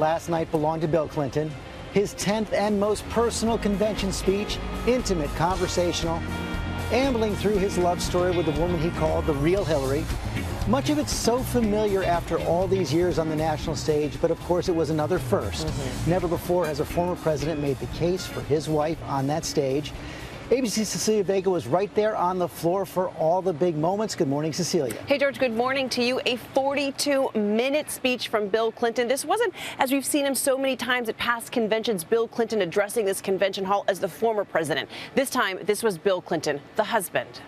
last night belonged to Bill Clinton. His 10th and most personal convention speech, intimate, conversational, ambling through his love story with the woman he called the real Hillary. Much of it's so familiar after all these years on the national stage, but of course it was another first. Never before has a former president made the case for his wife on that stage. ABC's Cecilia Vega was right there on the floor for all the big moments. Good morning, Cecilia. Hey, George, good morning to you. A 42-minute speech from Bill Clinton. This wasn't, as we've seen him so many times at past conventions, Bill Clinton addressing this convention hall as the former president. This time, this was Bill Clinton, the husband.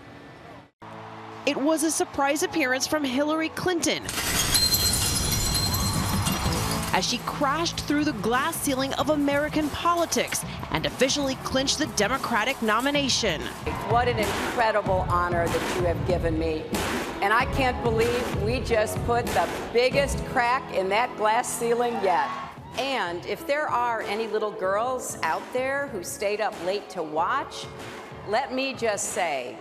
It was a surprise appearance from Hillary Clinton as she crashed through the glass ceiling of American politics and officially clinched the Democratic nomination. What an incredible honor that you have given me. And I can't believe we just put the biggest crack in that glass ceiling yet. And if there are any little girls out there who stayed up late to watch, let me just say,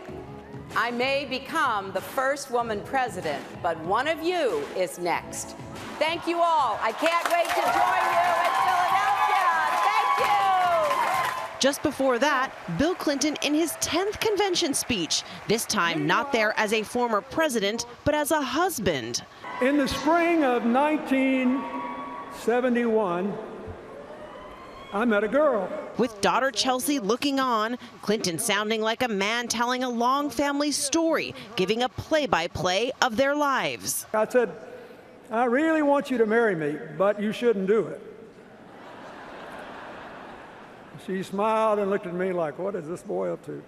I may become the first woman president, but one of you is next. Thank you all. I can't wait to join you in Philadelphia. Thank you. Just before that, Bill Clinton in his 10th convention speech, this time not there as a former president, but as a husband. In the spring of 1971, I met a girl. With daughter Chelsea looking on, Clinton sounding like a man telling a long family story, giving a play-by-play of their lives. I said, I really want you to marry me, but you shouldn't do it. She smiled and looked at me like, what is this boy up to?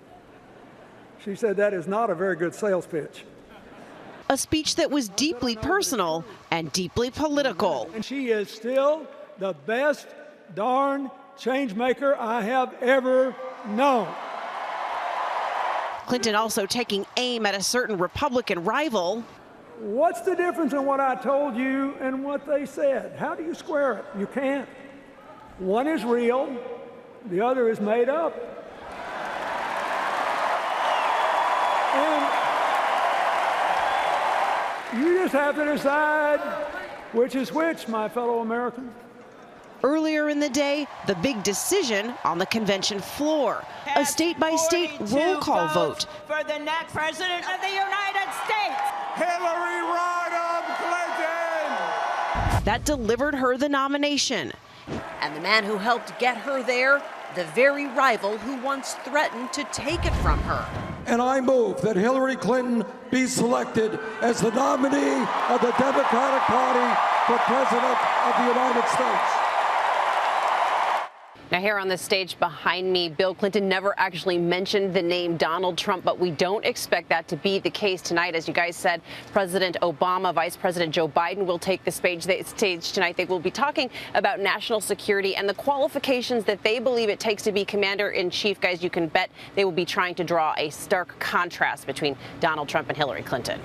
She said, that is not a very good sales pitch. A speech that was deeply personal and deeply political. And she is still the best darn change maker I have ever known. Clinton also taking aim at a certain Republican rival. What's the difference in what I told you and what they said? How do you square it? You can't. One is real, the other is made up. And you just have to decide which is which, my fellow Americans. Earlier in the day, the big decision on the convention floor, a state-by-state roll call vote. For the next president of the United States, Hillary Rodham Clinton! That delivered her the nomination. And the man who helped get her there, the very rival who once threatened to take it from her. And I move that Hillary Clinton be selected as the nominee of the Democratic Party for President of the United States. Now here on the stage behind me, Bill Clinton never actually mentioned the name Donald Trump, but we don't expect that to be the case tonight. As you guys said, President Obama, Vice President Joe Biden will take the stage tonight. They will be talking about national security and the qualifications that they believe it takes to be commander-in-chief. Guys, you can bet they will be trying to draw a stark contrast between Donald Trump and Hillary Clinton.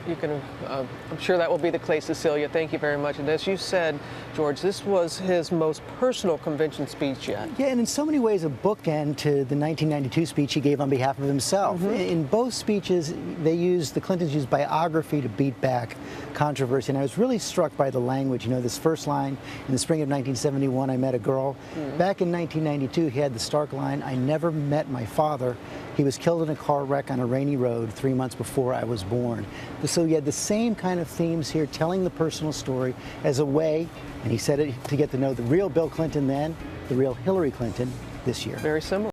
I'm sure that will be the case, Cecilia. Thank you very much. And as you said, George, this was his most personal convention speech yet. Yeah, and in so many ways a bookend to the 1992 speech he gave on behalf of himself. In both speeches, the Clintons used biography to beat back controversy, and I was really struck by the language. You know, this first line, in the spring of 1971, I met a girl. Back in 1992, he had the stark line, I never met my father. He was killed in a car wreck on a rainy road 3 months before I was born. So he had the same kind of themes here, telling the personal story as a way, and he said it to get to know the real Bill Clinton then, the real Hillary Clinton this year. Very similar.